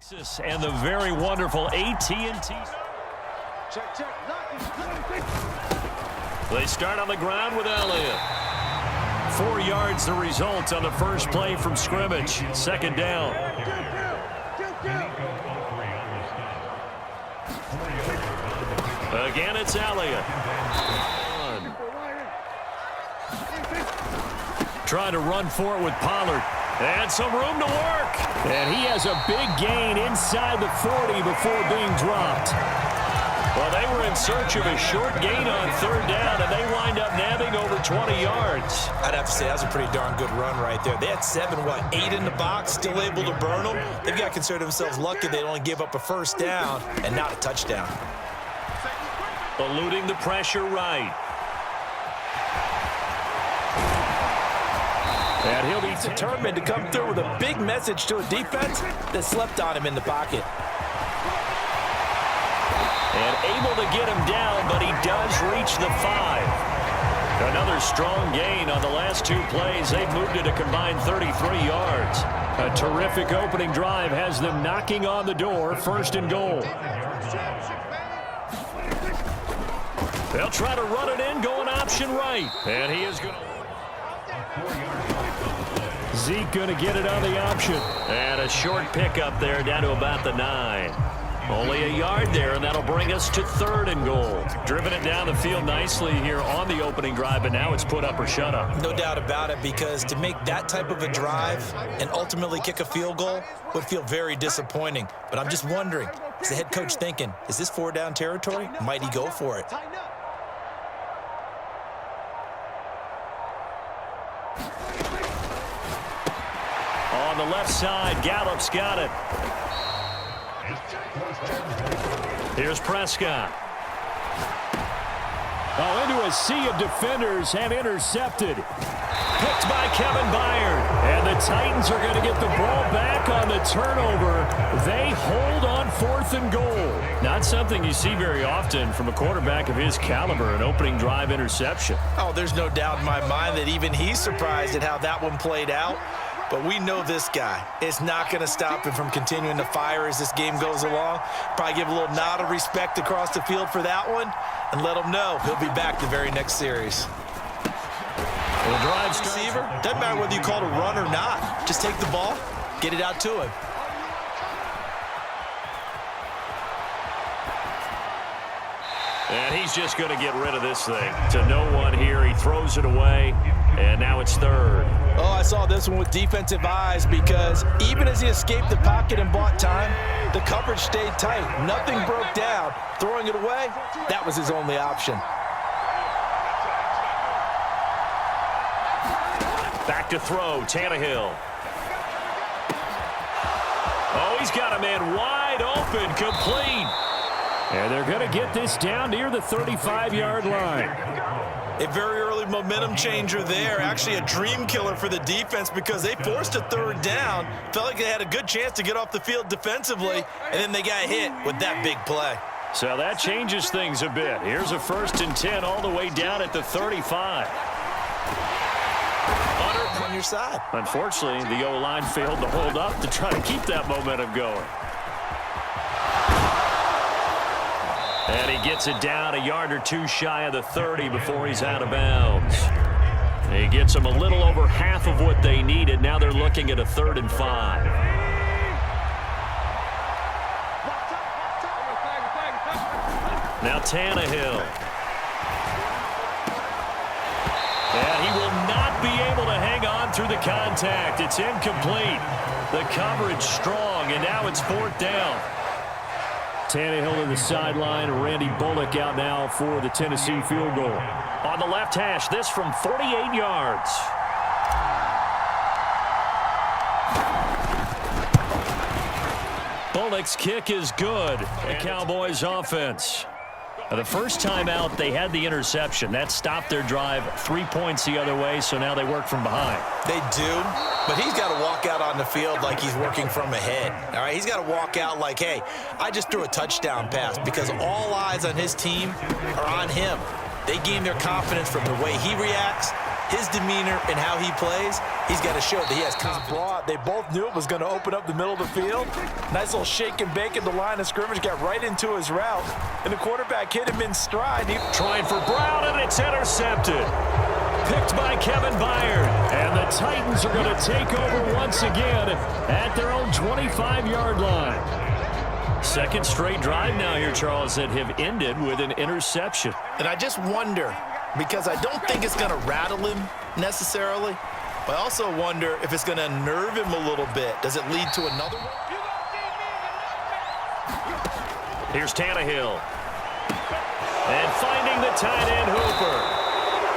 And the very wonderful AT&T. They start on the ground with Elliott. 4 yards the result on the first play from scrimmage. Second down. Again, it's Elliott. Trying to run for it with Pollard. And some room to work. And he has a big gain inside the 40 before being dropped. Well, they were in search of a short gain on third down, and they wind up nabbing over 20 yards. I'd have to say that was a pretty darn good run right there. They had 8 in the box, still able to burn them. They've got to consider themselves lucky they only gave up a first down and not a touchdown. Eluding the pressure right. And he'll be determined to come through with a big message to a defense that slept on him in the pocket. And able to get him down, but he does reach the 5. Another strong gain on the last 2 plays. They've moved it a combined 33 yards. A terrific opening drive has them knocking on the door, 1st and goal. They'll try to run it in, going option right. And he is going to... Zeke going to get it on the option. And a short pickup there down to about the 9. Only a yard there, and that'll bring us to 3rd and goal. Driven it down the field nicely here on the opening drive, but now it's put up or shut up. No doubt about it, because to make that type of a drive and ultimately kick a field goal would feel very disappointing. But I'm just wondering, is the head coach thinking, is this 4-down territory? Might he go for it? On the left side, Gallup's got it. Here's Prescott. Oh, into a sea of defenders and intercepted. Picked by Kevin Byard. And the Titans are going to get the ball back on the turnover. They hold on 4th and goal. Not something you see very often from a quarterback of his caliber, an opening drive interception. Oh, there's no doubt in my mind that even he's surprised at how that one played out. But we know this guy. It's not going to stop him from continuing to fire as this game goes along. Probably give a little nod of respect across the field for that one and let him know he'll be back the very next series. The drive receiver, doesn't matter whether you call it a run or not. Just take the ball, get it out to him. And he's just going to get rid of this thing. To no one here. He throws it away, and now it's 3rd. Oh, I saw this one with defensive eyes, because even as he escaped the pocket and bought time, the coverage stayed tight. Nothing broke down. Throwing it away, that was his only option. Back to throw, Tannehill. Oh, he's got a man wide open, complete. And they're going to get this down near the 35-yard line. A very early momentum changer there. Actually a dream killer for the defense, because they forced a 3rd down. Felt like they had a good chance to get off the field defensively, and then they got hit with that big play. So that changes things a bit. Here's a 1st and 10 all the way down at the 35. On your side. Unfortunately, the O-line failed to hold up to try to keep that momentum going. And he gets it down a yard or 2 shy of the 30 before he's out of bounds. He gets them a little over half of what they needed. Now they're looking at a 3rd and 5. Now Tannehill. And he will not be able to hang on through the contact. It's incomplete. The coverage strong, and now it's 4th down. Tannehill to the sideline. Randy Bullock out now for the Tennessee field goal. On the left hash, this from 48 yards. Bullock's kick is good. The Cowboys offense. The first time out, they had the interception. That stopped their drive 3 points the other way, so now they work from behind. They do, but he's got to walk out on the field like he's working from ahead. All right, he's got to walk out like, hey, I just threw a touchdown pass, because all eyes on his team are on him. They gain their confidence from the way he reacts his demeanor and how he plays, he's got to show that he has confidence. They both knew it was going to open up the middle of the field. Nice little shake and bake at the line of scrimmage, got right into his route, and the quarterback hit him in stride. Trying for Brown, and it's intercepted. Picked by Kevin Byard. And the Titans are going to take over once again at their own 25-yard line. Second straight drive now here, Charles, that have ended with an interception. And I just wonder, because I don't think it's going to rattle him necessarily, but I also wonder if it's going to unnerve him a little bit. Does it lead to another one? Here's Tannehill. And finding the tight end Hooper.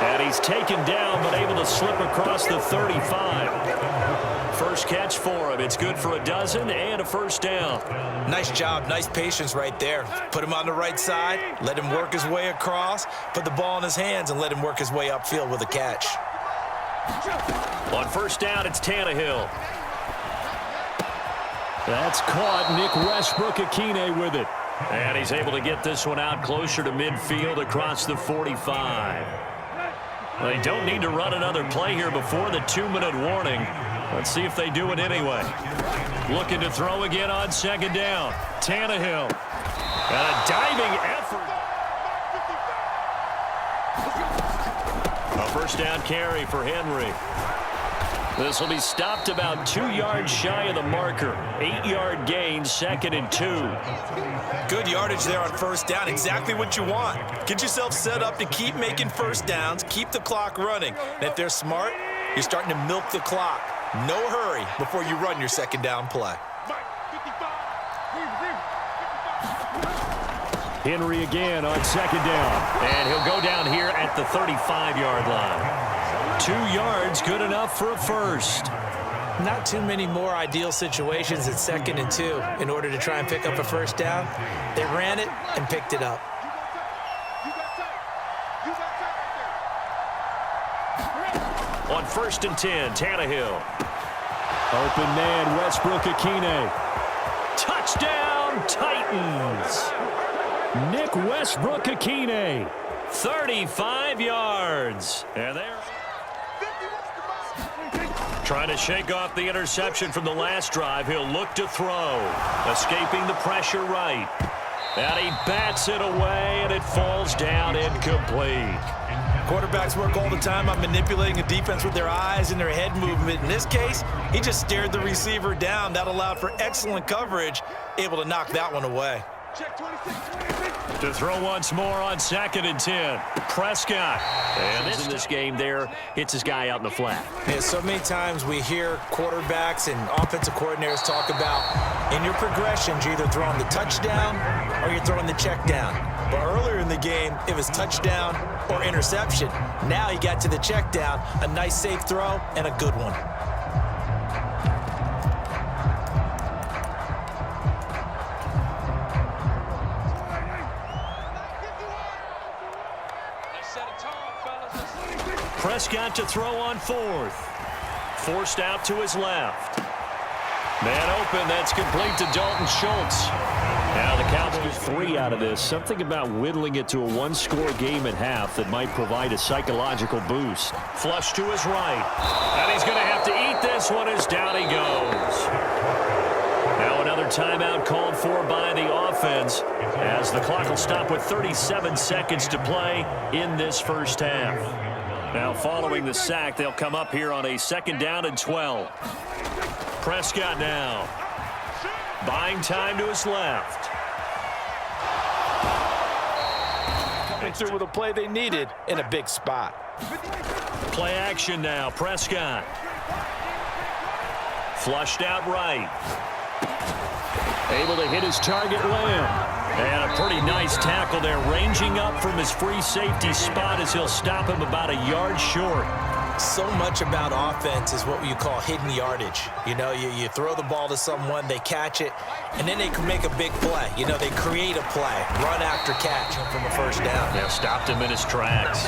And he's taken down, but able to slip across the 35. First catch for him. It's good for a dozen and a first down. Nice job. Nice patience right there. Put him on the right side. Let him work his way across. Put the ball in his hands and let him work his way upfield with a catch. On first down, it's Tannehill. That's caught. Nick Westbrook-Akine with it. And he's able to get this one out closer to midfield across the 45. They don't need to run another play here before the 2-minute warning. Let's see if they do it anyway. Looking to throw again on second down. Tannehill. And a diving effort. A first down carry for Henry. This will be stopped about 2 yards shy of the marker. 8-yard gain, 2nd and 2. Good yardage there on first down. Exactly what you want. Get yourself set up to keep making first downs, keep the clock running. And if they're smart, you're starting to milk the clock. No hurry before you run your second down play. Henry again on second down. And he'll go down here at the 35-yard line. 2 yards, good enough for a first. Not too many more ideal situations at 2nd and 2 in order to try and pick up a first down. They ran it and picked it up. On 1st and 10, Tannehill. Open man, Westbrook-Akine. Touchdown, Titans. Nick Westbrook-Akine, 35 yards. And there. Trying to shake off the interception from the last drive. He'll look to throw. Escaping the pressure right. And he bats it away, and it falls down incomplete. Quarterbacks work all the time on manipulating a defense with their eyes and their head movement. In this case, he just stared the receiver down. That allowed for excellent coverage, able to knock that one away. To throw once more on 2nd and 10. Prescott. And in this game there, hits his guy out in the flat. Yeah, so many times we hear quarterbacks and offensive coordinators talk about in your progressions, you're either throwing the touchdown or you're throwing the check down. But earlier in the game, it was touchdown or interception. Now he got to the check down, a nice safe throw, and a good one. Prescott to throw on 4th. Forced out to his left. Man open, that's complete to Dalton Schultz. Now the Cowboys 3 out of this. Something about whittling it to a 1-score game at half that might provide a psychological boost. Flush to his right. And he's going to have to eat this one as down he goes. Now another timeout called for by the offense as the clock will stop with 37 seconds to play in this first half. Now following the sack, they'll come up here on a 2nd down and 12. Prescott now. Buying time to his left. Coming through with a play they needed in a big spot. Play action now. Prescott. Flushed out right. Able to hit his target, Lamb. And a pretty nice tackle there, ranging up from his free safety spot as he'll stop him about a yard short. So much about offense is what you call hidden yardage. You know, you throw the ball to someone, they catch it, and then they can make a big play. You know, they create a play, run after catch from a first down. Yeah, stopped him in his tracks.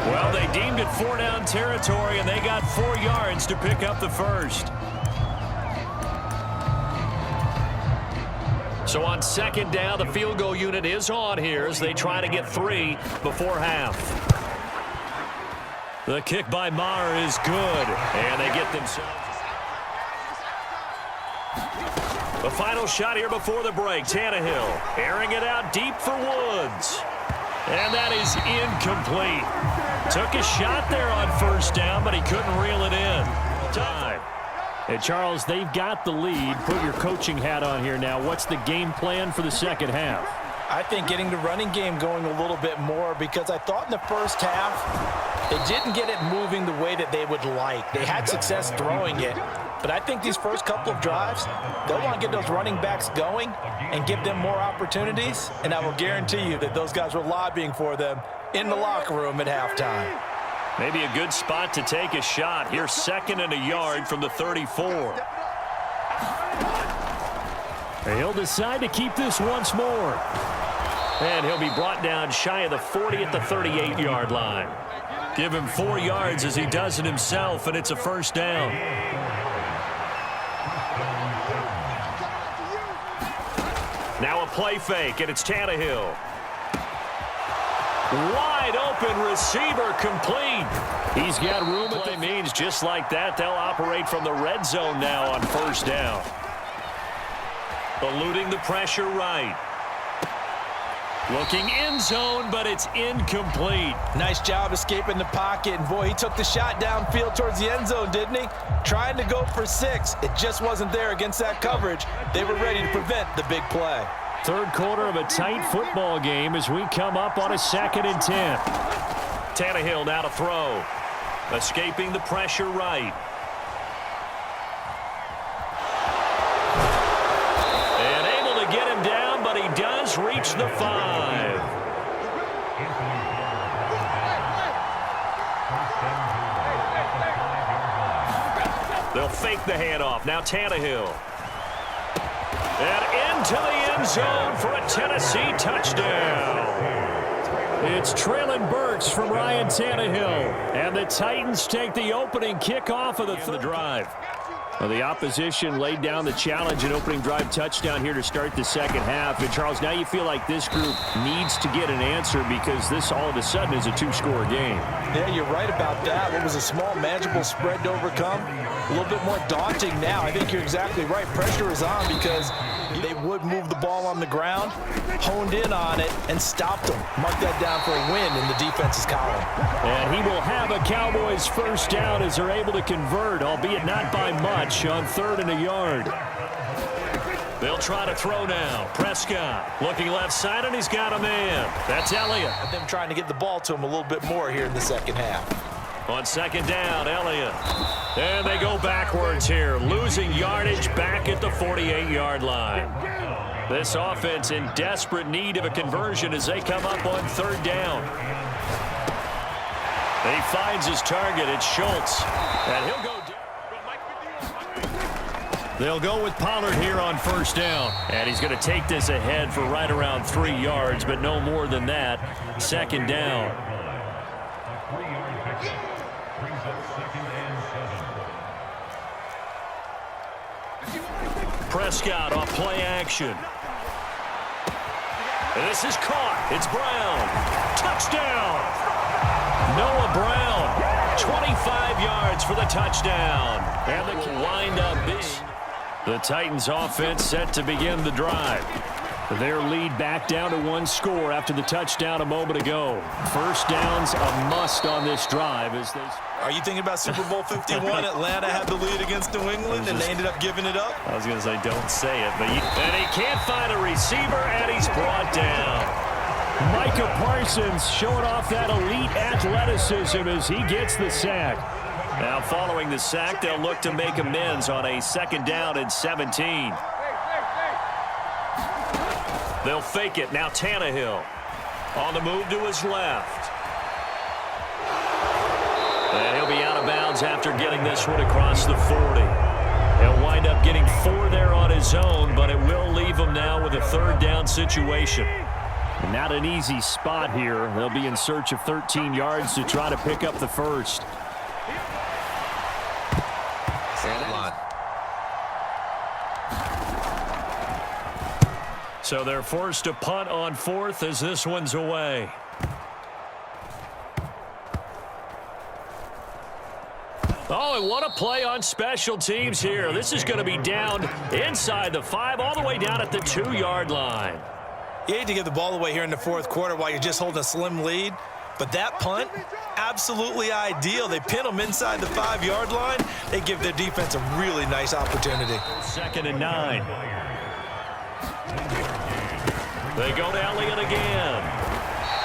Well, they deemed it 4-down territory, and they got 4 yards to pick up the first. So on 2nd down, the field goal unit is on here as they try to get 3 before half. The kick by Maher is good, and they get themselves. The final shot here before the break. Tannehill airing it out deep for Woods. And that is incomplete. Took a shot there on first down, but he couldn't reel it in. Time. Hey, Charles, they've got the lead. Put your coaching hat on here now. What's the game plan for the second half? I think getting the running game going a little bit more, because I thought in the first half they didn't get it moving the way that they would like. They had success throwing it, but I think these first couple of drives, they'll want to get those running backs going and give them more opportunities, and I will guarantee you that those guys were lobbying for them in the locker room at halftime. Maybe a good spot to take a shot. Here's 2nd and a yard from the 34. He'll decide to keep this once more. And he'll be brought down shy of the 40 at the 38-yard line. Give him 4 yards as he does it himself, and it's a first down. Now a play fake, and it's Tannehill. Wide open receiver complete. He's got room. Play means just like that, they'll operate from the red zone now on first down. Eluding the pressure right. Looking end zone, but it's incomplete. Nice job escaping the pocket, and boy, he took the shot downfield towards the end zone, didn't he? Trying to go for 6. It just wasn't there against that coverage. They were ready to prevent the big play. Third quarter of a tight football game as we come up on a 2nd and 10. Tannehill now to throw. Escaping the pressure right. And able to get him down, but he does reach the 5. They'll fake the handoff. Now Tannehill. And into the end zone for a Tennessee touchdown. It's Traylon Burks from Ryan Tannehill. And the Titans take the opening kickoff of the drive. Well, the opposition laid down the challenge and opening drive touchdown here to start the second half. And, Charles, now you feel like this group needs to get an answer because this all of a sudden is a 2-score game. Yeah, you're right about that. What was a small, manageable spread to overcome, a little bit more daunting now. I think you're exactly right. Pressure is on because they would move the ball on the ground, honed in on it, and stopped them. Mark that down for a win in the defense's column. And he will have a Cowboys first down as they're able to convert, albeit not by much, on 3rd and a yard. They'll try to throw now. Prescott looking left side, and he's got a man. That's Elliott. And them trying to get the ball to him a little bit more here in the second half. On 2nd down, Elliott. And they go backwards here, losing yardage back at the 48-yard line. This offense in desperate need of a conversion as they come up on 3rd down. He finds his target. It's Schultz. And he'll go. They'll go with Pollard here on 1st down. And he's going to take this ahead for right around 3 yards, but no more than that. 2nd down. Prescott off play action. And this is caught. It's Brown. Touchdown. Noah Brown. 25 yards for the touchdown. And they will wind up big. The Titans offense set to begin the drive. Their lead back down to 1 score after the touchdown a moment ago. First down's a must on this drive as they... Are you thinking about Super Bowl 51? Atlanta had the lead against New England, and they ended up giving it up? I was going to say, don't say it. But and he can't find a receiver, and he's brought down. Micah Parsons showing off that elite athleticism as he gets the sack. Now following the sack, they'll look to make amends on a 2nd down and 17. They'll fake it. Now Tannehill on the move to his left. And he'll be out of bounds after getting this one across the 40. He'll wind up getting 4 there on his own, but it will leave him now with a 3rd down situation. Not an easy spot here. They'll be in search of 13 yards to try to pick up the first. So they're forced to punt on 4th as this one's away. Oh, and what a play on special teams here. This is going to be down inside the 5, all the way down at the 2-yard line. You hate to give the ball away here in the fourth quarter while you're just holding a slim lead, but that punt, absolutely ideal. They pin them inside the 5-yard line. They give their defense a really nice opportunity. 2nd and 9. They go to Elliott again.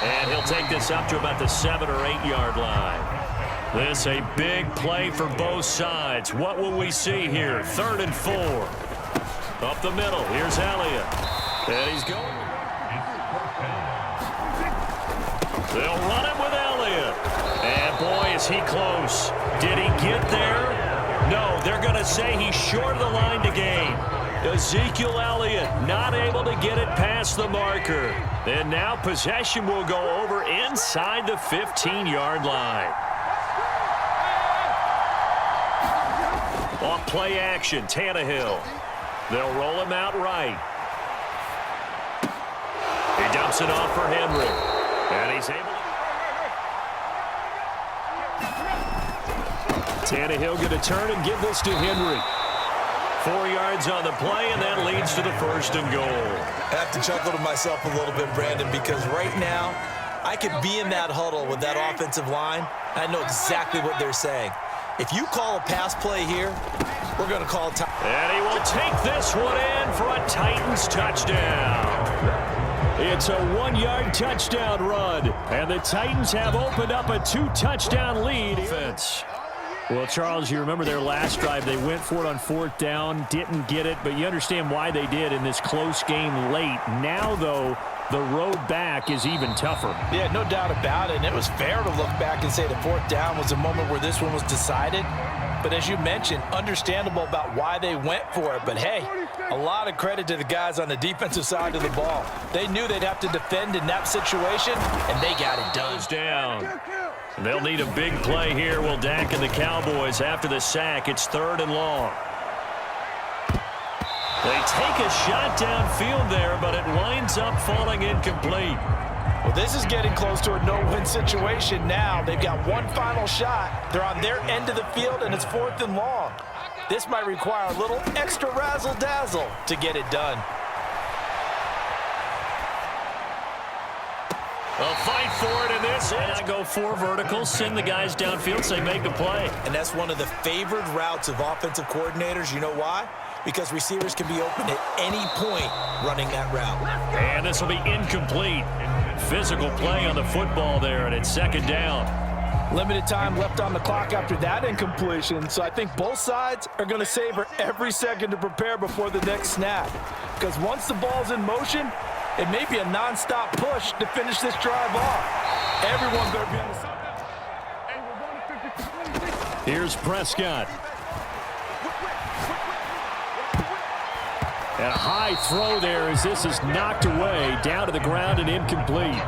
And he'll take this up to about the 7 or 8-yard line. This a big play for both sides. What will we see here? 3rd and 4. Up the middle. Here's Elliott. And he's going. They'll run it with Elliott. And boy, is he close. Did he get there? No, they're going to say he's short of the line to gain. Ezekiel Elliott not able to get it past the marker. And now possession will go over inside the 15-yard line. On play action, Tannehill. They'll roll him out right. He dumps it off for Henry. And he's able to... Tannehill going to turn and give this to Henry. 4 yards on the play, and that leads to the 1st and goal. I have to chuckle to myself a little bit, Brandon, because right now I could be in that huddle with that offensive line. I know exactly what they're saying. If you call a pass play here, we're going to call time. And he will take this one in for a Titans touchdown. It's a 1-yard touchdown run, and the Titans have opened up a 2-touchdown lead. Defense. Well, Charles, you remember their last drive. They went for it on 4th down, didn't get it, but you understand why they did in this close game late. Now, though, the road back is even tougher. Yeah, no doubt about it. And it was fair to look back and say the 4th down was a moment where this one was decided. But as you mentioned, understandable about why they went for it. But, hey, a lot of credit to the guys on the defensive side of the ball. They knew they'd have to defend in that situation, and they got it done. Down. They'll need a big play here. Will Dak and the Cowboys after the sack. It's 3rd and long. They take a shot downfield there, but it winds up falling incomplete. Well, this is getting close to a no-win situation now. They've got one final shot. They're on their end of the field, and it's 4th and long. This might require a little extra razzle-dazzle to get it done. A fight for it in this. And I go 4 verticals, send the guys downfield, say make a play. And that's one of the favored routes of offensive coordinators. You know why? Because receivers can be open at any point running that route. And this will be incomplete. Physical play on the football there, and it's 2nd down. Limited time left on the clock after that incompletion, so I think both sides are going to savor every second to prepare before the next snap. Because once the ball's in motion, it may be a nonstop push to finish this drive off. Everyone's going to be on the side. Here's Prescott. And a high throw there as this is knocked away, down to the ground and incomplete.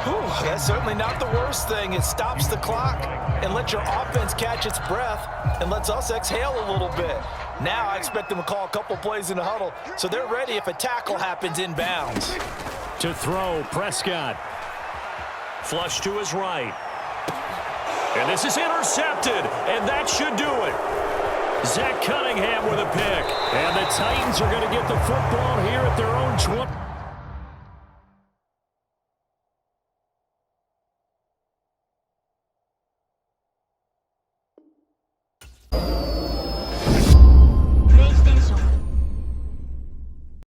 Whew, that's certainly not the worst thing. It stops the clock and lets your offense catch its breath and lets us exhale a little bit. Now I expect them to call a couple plays in the huddle, so they're ready if a tackle happens inbounds. To throw, Prescott. Flush to his right. And this is intercepted, and that should do it. Zach Cunningham with a pick. And the Titans are going to get the football here at their own 20.